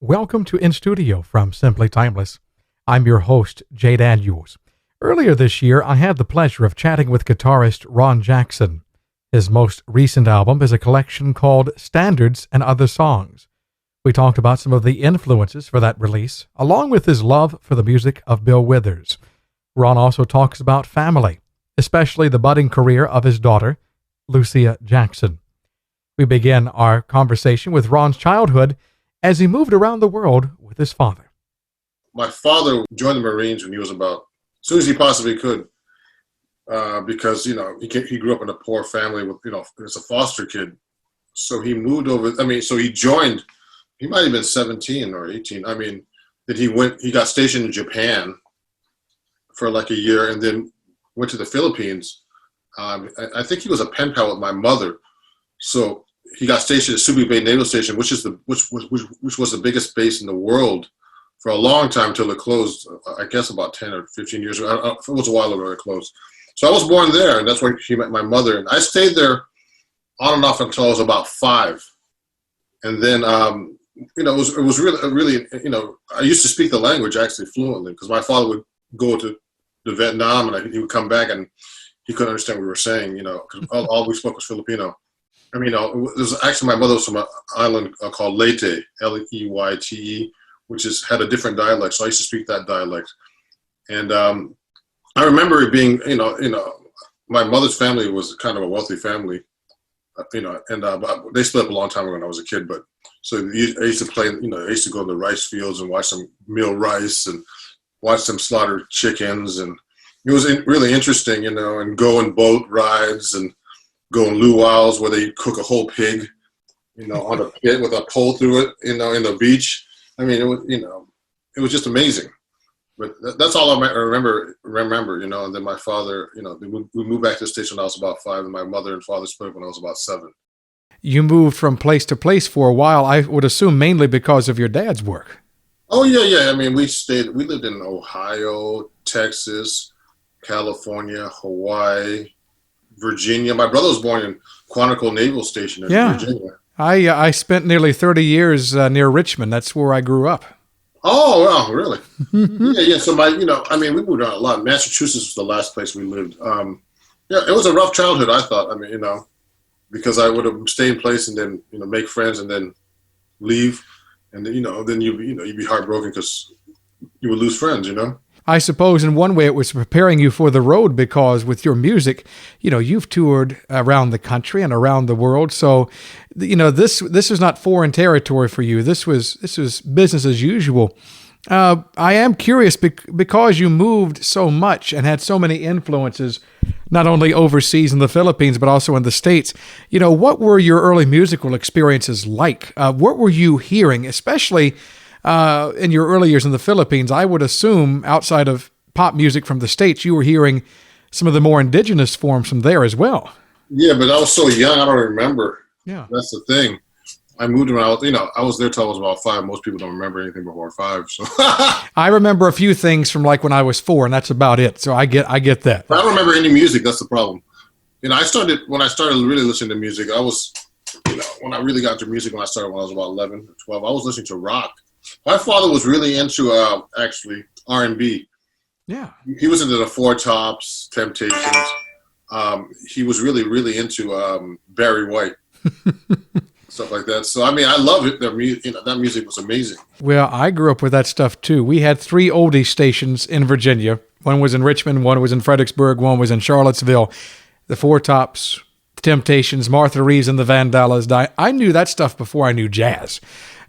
Welcome to In Studio from Simply Timeless. I'm your host, Jay Daniels. Earlier this year, I had the pleasure of chatting with guitarist Ron Jackson. His most recent album is a collection called Standards and Other Songs. We talked about some of the influences for that release, along with his love for the music of Bill Withers. Ron also talks about family, especially the budding career of his daughter, Lucia Jackson. We begin our conversation with Ron's childhood as he moved around the world with his father. My father joined the Marines when he was about, as soon as he possibly could, because, he grew up in a poor family with, as a foster kid. So he moved over, so he joined, he might have been 17 or 18. Then he got stationed in Japan for like a year and then went to the Philippines. I think he was a pen pal with my mother. So he got stationed at Subic Bay Naval Station, which was the biggest base in the world for a long time until it closed. I guess about 10 or 15 years ago. It was a while ago it closed. So I was born there, and that's where he met my mother. And I stayed there on and off until I was about 5. And then, it was really, I used to speak the language actually fluently because my father would go to Vietnam and he would come back and he couldn't understand what we were saying, because all we spoke was Filipino. It was actually my mother was from an island called Leyte, Leyte, which had a different dialect. So I used to speak that dialect. And I remember it being, my mother's family was kind of a wealthy family, and they split up a long time ago when I was a kid. But so I used to play, I used to go in the rice fields and watch them mill rice and watch them slaughter chickens. And it was really interesting, and go on boat rides and go in luau's where they cook a whole pig, on a pit with a pole through it, in the beach. It was just amazing. But that's all I remember. And then my father, we moved back to the States when I was about 5, and my mother and father split when I was about 7. You moved from place to place for a while, I would assume mainly because of your dad's work. Oh, yeah. We lived in Ohio, Texas, California, Hawaii, Virginia. My brother was born in Quantico Naval Station in Virginia. I spent nearly 30 years near Richmond. That's where I grew up. Oh, wow, really? Yeah. So we moved around a lot. Massachusetts was the last place we lived. It was a rough childhood, I thought. Because I would have stayed in place and then, make friends and then leave. And then you'd be heartbroken because you would lose friends, I suppose in one way it was preparing you for the road because with your music, you've toured around the country and around the world. So, this is not foreign territory for you. This was business as usual. I am curious because you moved so much and had so many influences, not only overseas in the Philippines, but also in the States. What were your early musical experiences like? What were you hearing, especially in your early years in the Philippines? I would assume outside of pop music from the States, you were hearing some of the more indigenous forms from there as well. Yeah, but I was so young, I don't remember. Yeah. That's the thing. I moved around, I was there till I was about 5. Most people don't remember anything before 5. So I remember a few things from like when I was 4, and that's about it. So I get that. I don't remember any music. That's the problem. When I started really listening to music, I was, when I really got into music when I was about 11 or 12, I was listening to rock. My father was really into actually R&B. Yeah. He was into the Four Tops, Temptations. He was really, really into Barry White, stuff like that. So, I love it. That music was amazing. Well, I grew up with that stuff too. We had 3 oldie stations in Virginia. One was in Richmond, one was in Fredericksburg, one was in Charlottesville. The Four Tops, the Temptations, Martha Reeves and the Vandellas. I knew that stuff before I knew jazz.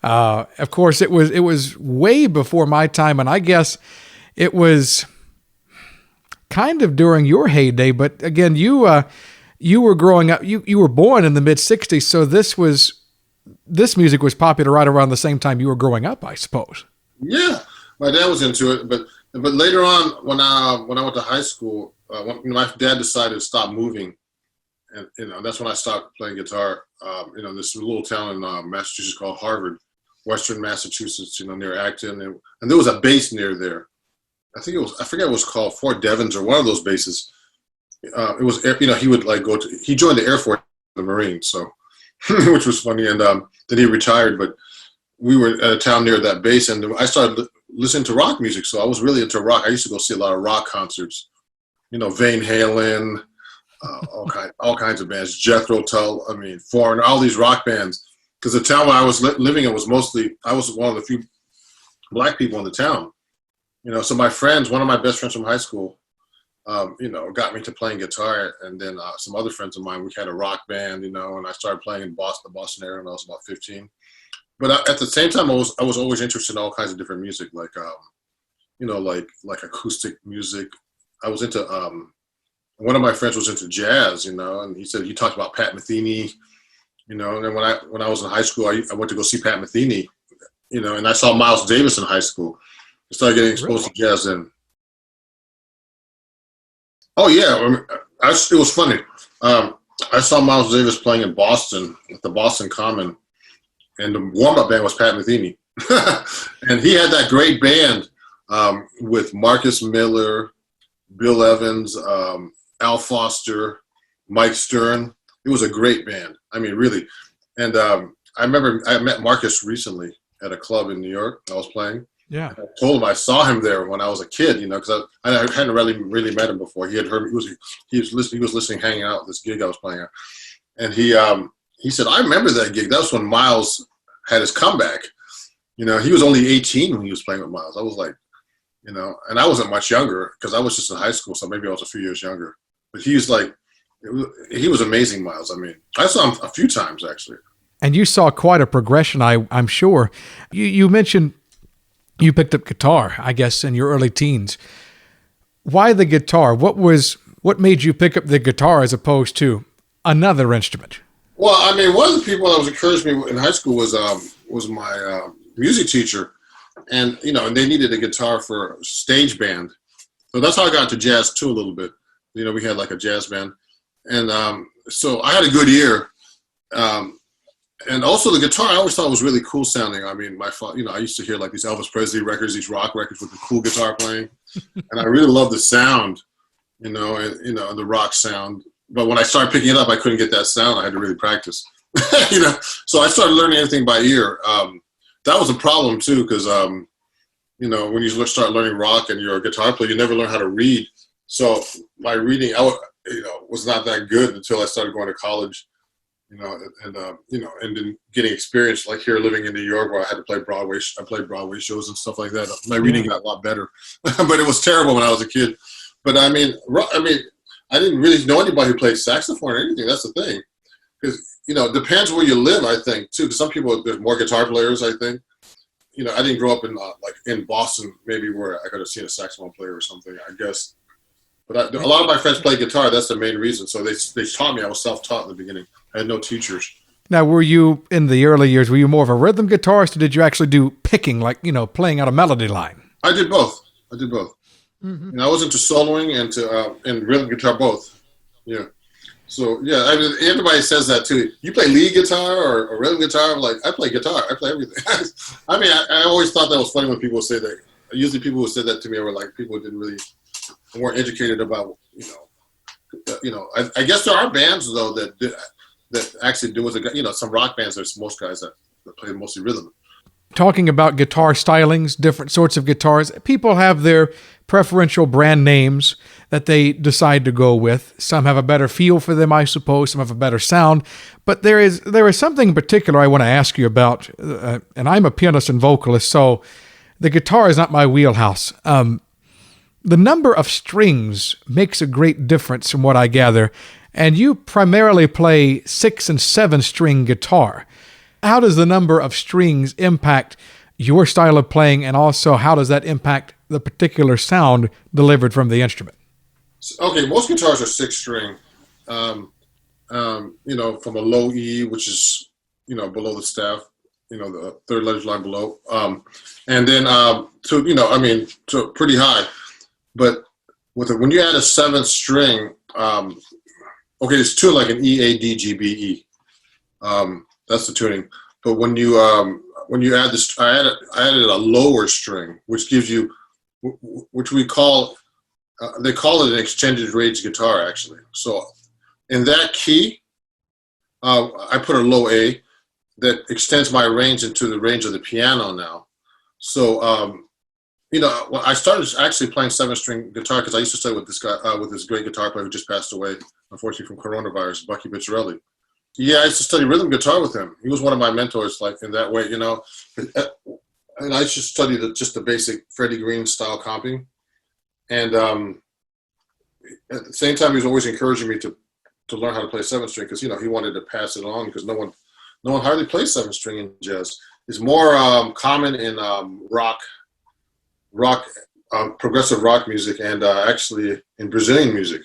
Of course, it was way before my time, and I guess it was kind of during your heyday. But again, you were growing up. You were born in the mid '60s, so this music was popular right around the same time you were growing up, I suppose. Yeah, my dad was into it, but later on, when I went to high school, when my dad decided to stop moving, and that's when I stopped playing guitar. This little town in Massachusetts called Harvard. Western Massachusetts, near Acton, and there was a base near there. I forget what it was called, Fort Devens or one of those bases. It was, he would he joined the Air Force, the Marines, so, which was funny. And then he retired, but we were at a town near that base, and I started listening to rock music. So I was really into rock. I used to go see a lot of rock concerts. Van Halen, all kinds of bands, Jethro Tull, Foreigner, all these rock bands. Because the town where I was living in was I was one of the few black people in the town. So my friends, one of my best friends from high school, got me to playing guitar, and then some other friends of mine, we had a rock band, and I started playing in the Boston area when I was about 15. But at the same time, I was always interested in all kinds of different music, like acoustic music. I was into one of my friends was into jazz, and he talked about Pat Metheny, and then when I was in high school, I went to go see Pat Metheny, and I saw Miles Davis in high school. I started getting exposed to jazz then. Oh yeah, it was funny. I saw Miles Davis playing in Boston at the Boston Common, and the warm-up band was Pat Metheny, and he had that great band with Marcus Miller, Bill Evans, Al Foster, Mike Stern. It was a great band. Really. And I remember I met Marcus recently at a club in New York. I was playing. Yeah. I told him I saw him there when I was a kid, because I hadn't really met him before. He had heard me. He was listening, hanging out at this gig I was playing at. And he said, I remember that gig. That was when Miles had his comeback. He was only 18 when he was playing with Miles. I was like, and I wasn't much younger because I was just in high school, so maybe I was a few years younger. But he was amazing, Miles. I saw him a few times, actually. And you saw quite a progression, I'm sure. You mentioned you picked up guitar, I guess, in your early teens. Why the guitar? What made you pick up the guitar as opposed to another instrument? Well, one of the people that was encouraging me in high school was my music teacher, and and they needed a guitar for stage band, so that's how I got into jazz too a little bit. We had like a jazz band, and so I had a good ear, and also the guitar I always thought was really cool sounding. My father, I used to hear like these Elvis Presley records, these rock records with the cool guitar playing, and I really loved the sound, and the rock sound. But when I started picking it up, I couldn't get that sound. I had to really practice, So I started learning everything by ear. That was a problem too, because when you start learning rock and you're a guitar player, you never learn how to read. So my reading, was not that good until I started going to college, and then getting experience like here living in New York, where I had to play Broadway. I played Broadway shows and stuff like that. My reading got a lot better, but it was terrible when I was a kid. But I didn't really know anybody who played saxophone or anything. That's the thing, because it depends where you live, I think too. Because some people, there's more guitar players, I think. I didn't grow up in Boston, maybe where I could have seen a saxophone player or something, I guess. But a lot of my friends play guitar. That's the main reason. So they taught me. I was self-taught in the beginning. I had no teachers. Now, were you, in the early years, were you more of a rhythm guitarist, or did you actually do picking, like, playing out a melody line? I did both. Mm-hmm. And I was into soloing and rhythm guitar both. Yeah. So, yeah, everybody says that too. You play lead guitar or rhythm guitar? I'm like, I play guitar. I play everything. I always thought that was funny when people would say that. Usually people who said that to me were like people who weren't educated about, I guess there are bands, though, that actually do with, some rock bands, there's most guys that play mostly rhythm. Talking about guitar stylings, different sorts of guitars, people have their preferential brand names that they decide to go with. Some have a better feel for them, I suppose. Some have a better sound. But there is something in particular I want to ask you about, and I'm a pianist and vocalist, so the guitar is not my wheelhouse. The number of strings makes a great difference from what I gather, and you primarily play 6 and 7 string guitar. How does the number of strings impact your style of playing, and also how does that impact the particular sound delivered from the instrument? Okay, most guitars are 6 string, from a low E, which is, below the staff, the third letter line below, and then to pretty high. But when you add a 7th string, it's tuned like an E, A, D, G, B, E. That's the tuning. But when you add this, I added a lower string, which gives you, which we call, they call it an extended range guitar, actually. So in that key, I put a low A, that extends my range into the range of the piano now. So, when I started actually playing 7-string guitar, because I used to study with this guy, with this great guitar player who just passed away, unfortunately, from coronavirus, Bucky Picciarelli. Yeah, I used to study rhythm guitar with him. He was one of my mentors, like in that way, And I used to study just the basic Freddie Green style comping. And at the same time, he was always encouraging me to learn how to play 7-string because, he wanted to pass it on because no one hardly plays 7-string in jazz. It's more common in rock, progressive rock music, and actually in Brazilian music.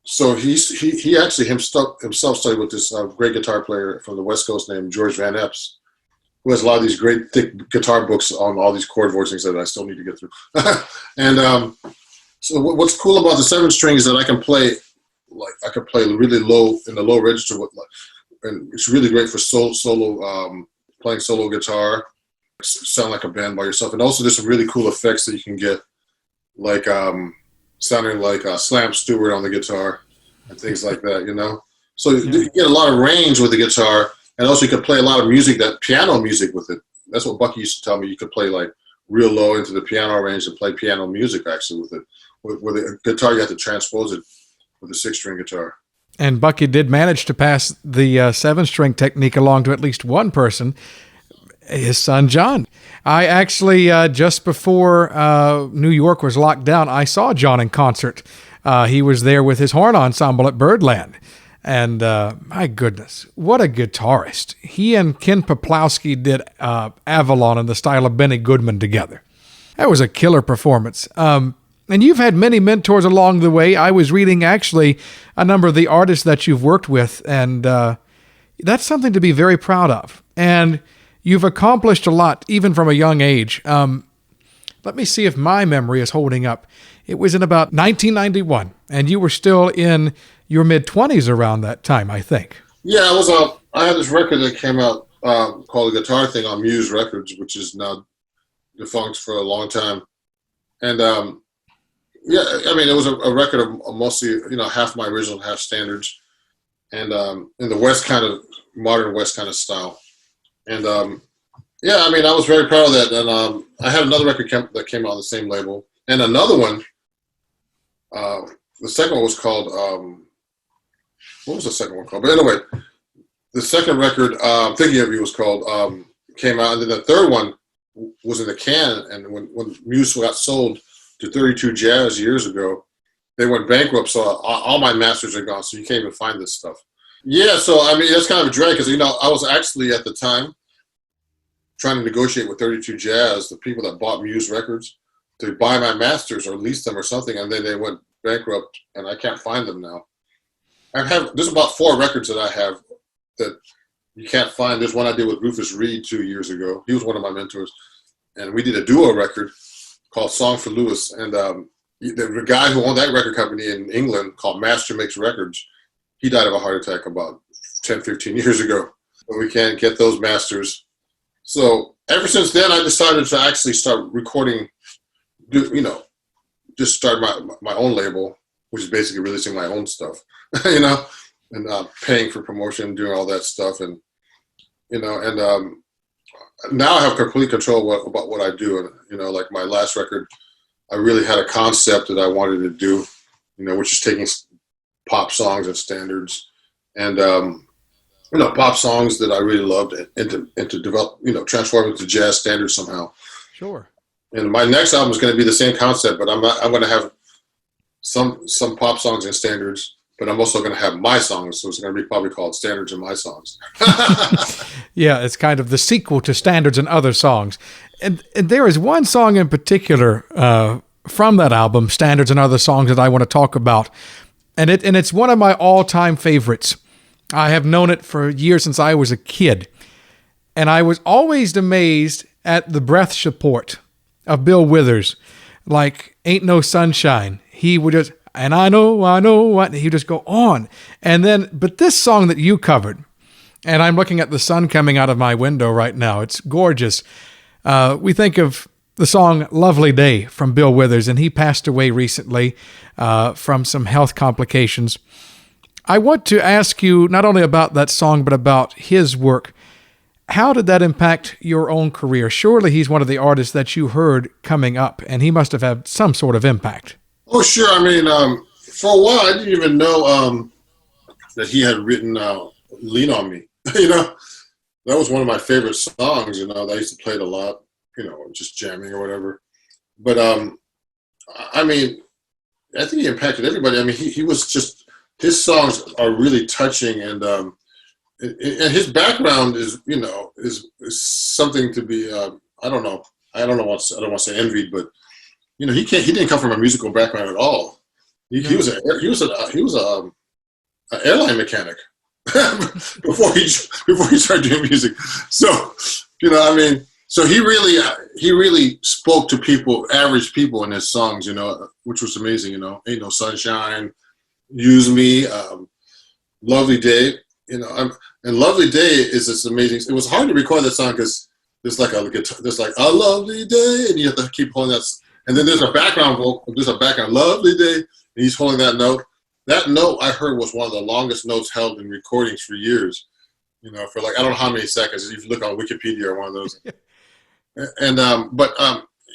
So he actually himself studied with this great guitar player from the West Coast named George Van Epps, who has a lot of these great thick guitar books on all these chord voicings that I still need to get through. And so what's cool about the 7-string is that I can play really low in the low register and it's really great for solo playing solo guitar, sound like a band by yourself. And also there's some really cool effects that you can get, like sounding like Slam Stewart on the guitar and things like that, So you get a lot of range with the guitar, and also you can play a lot of music, that piano music with it. That's what Bucky used to tell me. You could play like real low into the piano range and play piano music actually with it. With a guitar, you have to transpose it with a 6-string guitar. And Bucky did manage to pass the 7-string technique along to at least one person, his son, John. I actually, just before New York was locked down, I saw John in concert. He was there with his horn ensemble at Birdland. And my goodness, what a guitarist. He and Ken Poplawski did Avalon in the style of Benny Goodman together. That was a killer performance. And you've had many mentors along the way. I was reading actually a number of the artists that you've worked with, and that's something to be very proud of. And you've accomplished a lot, even from a young age. Let me see if my memory is holding up. It was in about 1991, and you were still in your mid-20s around that time, I think. Yeah, I had this record that came out called The Guitar Thing on Muse Records, which is now defunct for a long time. And it was a record of mostly, half my original, half standards, and in the West kind of, modern West kind of style. And I was very proud of that. And I had another record that came out on the same label, and another one. The second one was called, what was the second one called? But anyway, the second record, Thinking of You, was called, came out, and then the third one was in the can. And when Muse got sold to 32 Jazz years ago, they went bankrupt, so all my masters are gone, so you can't even find this stuff. Yeah, so that's kind of a drag, because I was actually at the time trying to negotiate with 32 Jazz, the people that bought Muse records, to buy my masters or lease them or something, and then they went bankrupt, and I can't find them now. There's about 4 records that I have that you can't find. There's one I did with Rufus Reid 2 years ago. He was one of my mentors, and we did a duo record called Song for Lewis, and the guy who owned that record company in England called Master Mix Records, he died of a heart attack about 10, 15 years ago. And we can't get those masters. So ever since then, I decided to actually start recording, just start my own label, which is basically releasing my own stuff, and paying for promotion, doing all that stuff. And, now I have complete control about what I do. And, like my last record, I really had a concept that I wanted to do, which is taking pop songs and standards and, pop songs that I really loved and to develop, transform into jazz standards somehow. Sure. And my next album is going to be the same concept, but I'm going to have some pop songs and standards, but I'm also going to have my songs. So it's going to be probably called Standards and My Songs. Yeah, it's kind of the sequel to Standards and Other Songs. And there is one song in particular from that album, Standards and Other Songs, that I want to talk about. And it's one of my all-time favorites. I have known it for years, since I was a kid. And I was always amazed at the breath support of Bill Withers. Like Ain't No Sunshine. He would just, and I know, he would just go on. And then, but this song that you covered, and I'm looking at the sun coming out of my window right now. It's gorgeous. We think of the song Lovely Day from Bill Withers, and he passed away recently from some health complications. I want to ask you not only about that song, but about his work. How did that impact your own career? Surely he's one of the artists that you heard coming up, and he must have had some sort of impact. Oh, sure. I mean, for a while, I didn't even know that he had written "Lean on Me." You know, that was one of my favorite songs. You know, that I used to play it a lot. You know, just jamming or whatever. But I mean, I think he impacted everybody. I mean, he was just, his songs are really touching, and his background is, you know, is something to be. I don't know. I don't want to say envied, but you know, he didn't come from a musical background at all. He was an airline mechanic before he started doing music. So, you know, I mean, so he really spoke to people, average people, in his songs, you know, which was amazing. You know, Ain't No Sunshine, Use Me, Lovely Day, you know, and Lovely Day is this amazing. It was hard to record that song because there's like a lovely day, and you have to keep holding that. And then there's a background vocal, lovely day, and he's holding that note. That note I heard was one of the longest notes held in recordings for years. You know, for like, I don't know how many seconds. If you look on Wikipedia or one of those. And but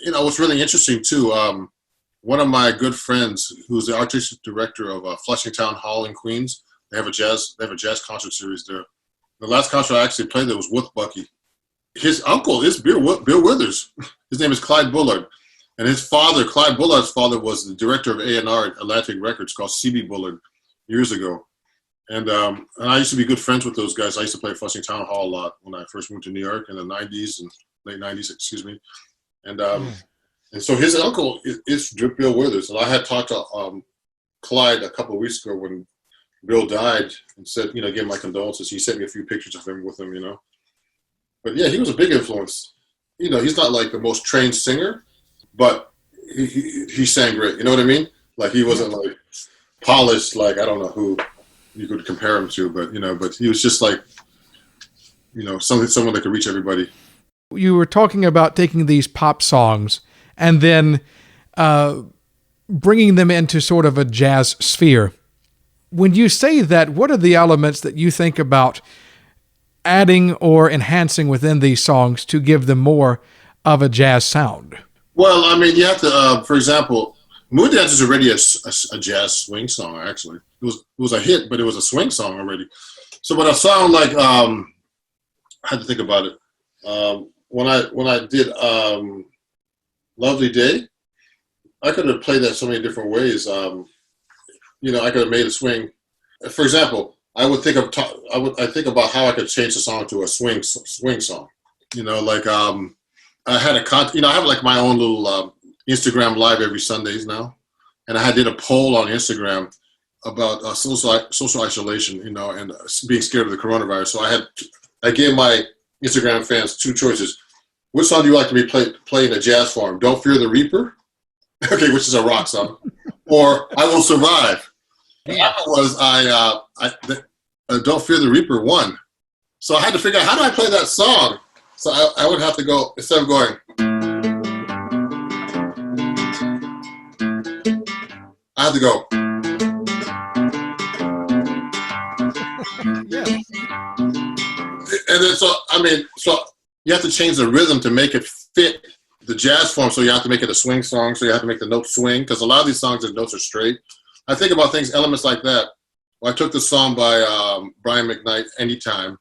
you know, what's really interesting too. One of my good friends, who's the artistic director of Flushing Town Hall in Queens, they have a jazz concert series there. The last concert I actually played there was with Bucky. His uncle is Bill Withers. His name is Clyde Bullard. And his father, Clyde Bullard's father, was the director of A&R at Atlantic Records, called C.B. Bullard, years ago. And I used to be good friends with those guys. I used to play Flushing Town Hall a lot when I first moved to New York in the 90s and late 90s, excuse me. And so his uncle is Bill Withers. And I had talked to Clyde a couple of weeks ago when Bill died, and said, you know, gave my condolences. He sent me a few pictures of him with him, you know. But yeah, he was a big influence. You know, he's not like the most trained singer, but he sang great. You know what I mean? Like, he wasn't like polished, like, I don't know who you could compare him to, but, you know, but he was just like, you know, someone that could reach everybody. You were talking about taking these pop songs and then bringing them into sort of a jazz sphere. When you say that, what are the elements that you think about adding or enhancing within these songs to give them more of a jazz sound? Well, I mean, you have to, for example, Moon Dance is already a jazz swing song, actually. It was a hit, but it was a swing song already. So when I sound like, I had to think about it. When I did Lovely Day, I could have played that so many different ways. You know, I could have made a swing. For example, I think about how I could change the song to a swing song. You know, like I have like my own little Instagram live every Sundays now, and I did a poll on Instagram about social isolation, you know, and being scared of the coronavirus. So I gave my Instagram fans two choices. Which song do you like to be play in a jazz form? Don't Fear the Reaper, okay, which is a rock song, or I Will Survive. Yeah. Don't Fear the Reaper won. So I had to figure out, how do I play that song? So I would have to go, instead of going, I have to go. Yeah. And then so you have to change the rhythm to make it fit the jazz form. So you have to make it a swing song. So you have to make the notes swing, because a lot of these songs, the notes are straight. I think about elements like that. Well, I took the song by Brian McKnight, Anytime,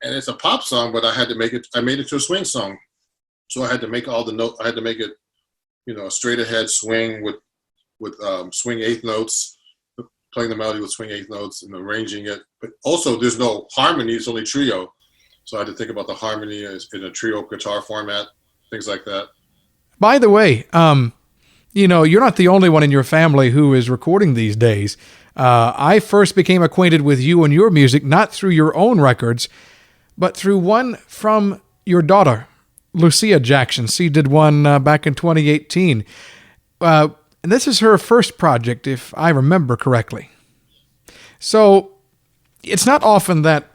and it's a pop song, but I made it to a swing song. So I had to make all the notes. I had to make it, you know, a straight ahead swing with swing eighth notes, playing the melody with swing eighth notes and arranging it. But also, there's no harmony; it's only trio. So I had to think about the harmony in a trio guitar format, things like that. By the way, you know, you're not the only one in your family who is recording these days. I first became acquainted with you and your music, not through your own records, but through one from your daughter, Lucia Jackson. She did one back in 2018. And this is her first project, if I remember correctly. So it's not often that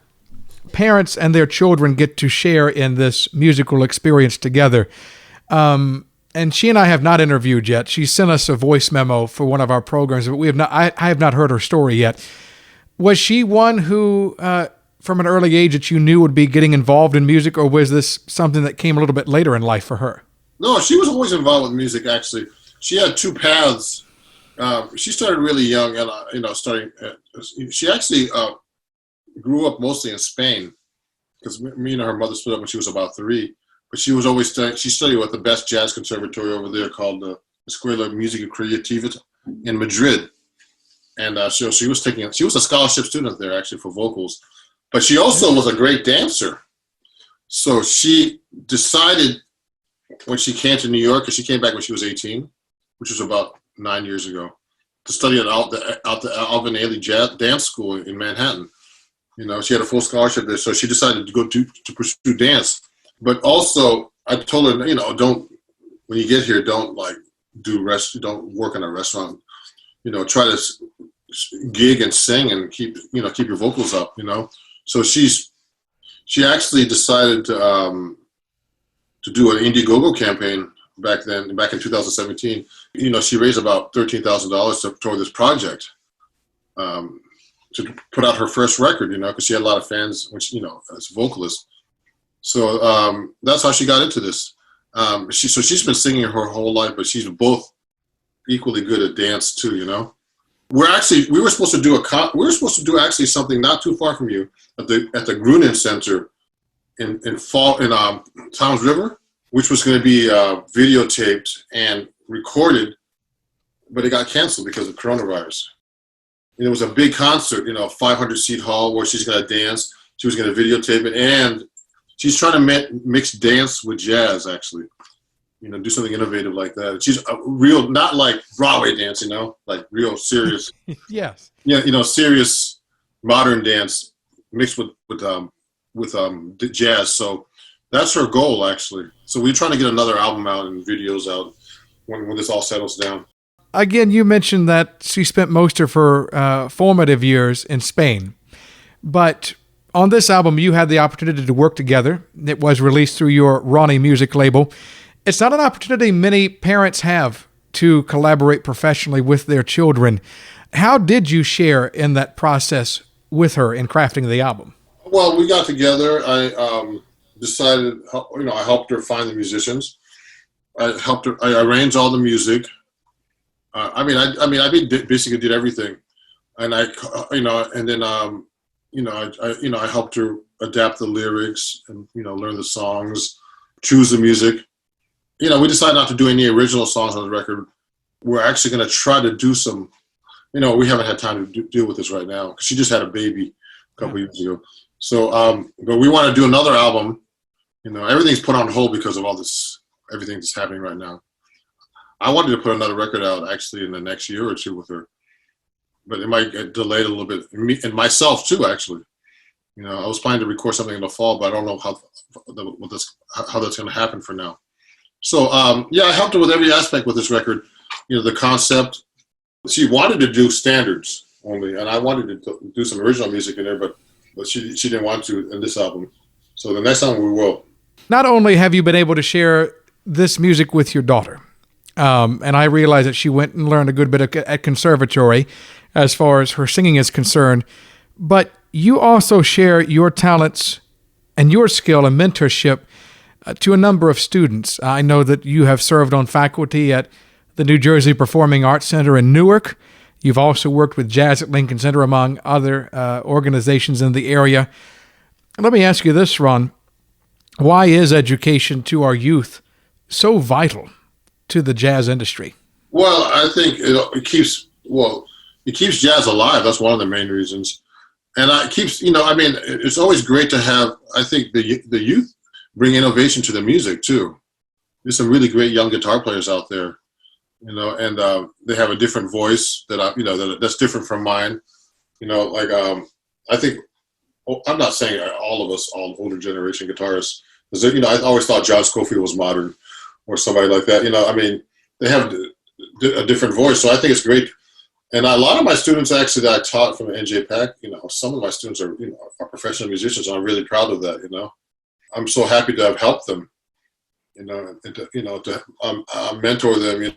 parents and their children get to share in this musical experience together. And she and I have not interviewed yet. She sent us a voice memo for one of our programs, but we have not. I have not heard her story yet. Was she one who from an early age that you knew would be getting involved in music, or was this something that came a little bit later in life for her? No, she was always involved with music. Actually, she had two paths. She started really young, and she actually grew up mostly in Spain because me and her mother split up when she was about 3. But she was always she studied with the best jazz conservatory over there called the Escuela Música Creativa in Madrid, and so she was a scholarship student there actually for vocals, but she also was a great dancer. So she decided when she came to New York, because she came back when she was 18, which was about 9 years ago, to study at the Alvin Ailey Jazz Dance School in Manhattan. She had a full scholarship there, so she decided to go to pursue dance. But also, I told her, don't, when you get here, don't don't work in a restaurant. Try to gig and sing and keep your vocals up. So she actually decided to do an Indiegogo campaign back in 2017. She raised about $13,000 toward this project to put out her first record. Because she had a lot of fans, as a vocalist. So that's how she got into this. She's been singing her whole life, but she's both equally good at dance too. We were supposed to do actually something not too far from you at the Grunin Center in Toms River, which was going to be videotaped and recorded, but it got canceled because of coronavirus. It was a big concert, 500-seat hall where she's going to dance. She was going to videotape it, and she's trying to mix dance with jazz, actually. Do something innovative like that. She's a real, not like Broadway dance, like real serious. Yes. Yeah, serious modern dance mixed with jazz. So that's her goal, actually. So we're trying to get another album out and videos out when this all settles down. Again, you mentioned that she spent most of her formative years in Spain, but on this album, you had the opportunity to work together. It was released through your Ronnie Music label. It's not an opportunity many parents have to collaborate professionally with their children. How did you share in that process with her in crafting the album? Well, we got together. I decided, I helped her find the musicians. I arranged all the music. I basically did everything, and I helped her adapt the lyrics and learn the songs, choose the music. We decided not to do any original songs on the record. We're actually going to try to do some. We haven't had time to deal with this right now because she just had a baby a couple years ago. So, but we want to do another album. Everything's put on hold because of all this, everything that's happening right now. I wanted to put another record out actually in the next year or two with her, but it might get delayed a little bit. And myself too, actually. I was planning to record something in the fall, but I don't know how that's going to happen for now. So, I helped her with every aspect with this record. The concept. She wanted to do standards only, and I wanted to do some original music in there, but she didn't want to in this album. So the next album we will. Not only have you been able to share this music with your daughter, and I realize that she went and learned a good bit at conservatory as far as her singing is concerned, but you also share your talents and your skill and mentorship to a number of students. I know that you have served on faculty at the New Jersey Performing Arts Center in Newark. You've also worked with Jazz at Lincoln Center, among other organizations in the area. Let me ask you this, Ron. Why is education to our youth so vital to the jazz industry? Well, I think it keeps jazz alive. That's one of the main reasons. And it keeps, it's always great to have, I think, the youth bring innovation to the music too. There's some really great young guitar players out there, and they have a different voice that's different from mine. I think, I'm not saying all of us, all older generation guitarists, because I always thought John Scofield was modern or somebody like that. They have a different voice, so I think it's great. And a lot of my students actually that I taught from NJPAC, some of my students are professional musicians, and I'm really proud of that. I'm so happy to have helped them, and to mentor them.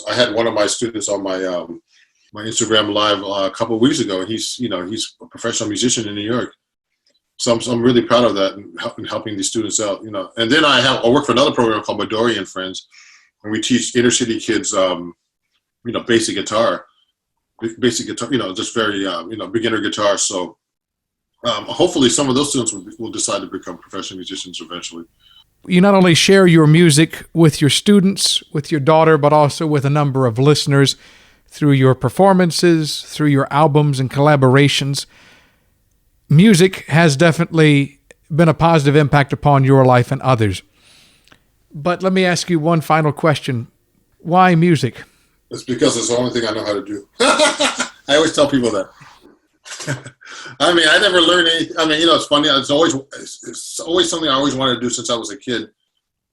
I had one of my students on my my Instagram live a couple of weeks ago. He's a professional musician in New York. So I'm really proud of that and helping these students out, And then I work for another program called Midori and Friends, and we teach inner city kids, basic guitar, just very, beginner guitar. So hopefully some of those students will decide to become professional musicians eventually. You not only share your music with your students, with your daughter, but also with a number of listeners through your performances, through your albums and collaborations. Music has definitely been a positive impact upon your life and others. But let me ask you one final question. Why music? It's because it's the only thing I know how to do. I always tell people that. I mean, I never learned anything. I mean, it's funny. It's always something I always wanted to do since I was a kid.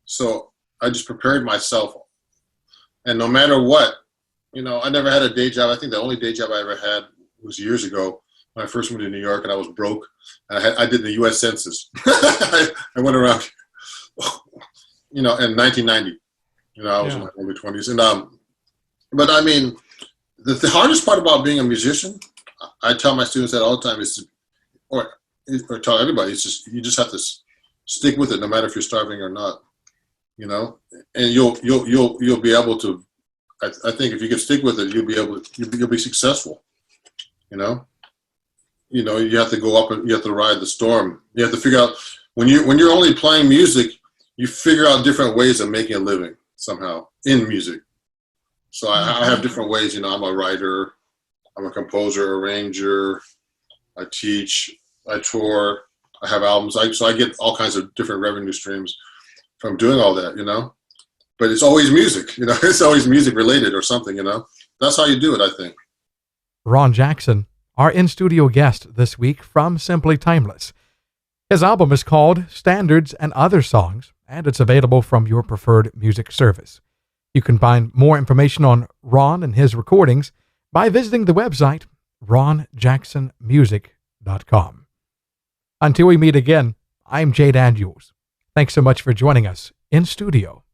So I just prepared myself. And no matter what, I never had a day job. I think the only day job I ever had was years ago when I first moved to New York and I was broke. I did the U.S. Census. I went around, in 1990. I was in my early 20s. And but I mean, the hardest part about being a musician, I tell my students that all the time, or tell everybody, it's just you just have to stick with it, no matter if you're starving or not. And you'll be able to. I think if you can stick with it, you'll be successful. You have to go up and you have to ride the storm. You have to figure out when you're only playing music, you figure out different ways of making a living somehow in music. So I have different ways. I'm a writer, I'm a composer, arranger. I teach, I tour, I have albums. So I get all kinds of different revenue streams from doing all that. But it's always music. It's always music related or something. That's how you do it, I think. Ron Jackson, our in-studio guest this week from Simply Timeless. His album is called Standards and Other Songs, and it's available from your preferred music service. You can find more information on Ron and his recordings by visiting the website ronjacksonmusic.com. Until we meet again, I'm Jay Daniels. Thanks so much for joining us in studio.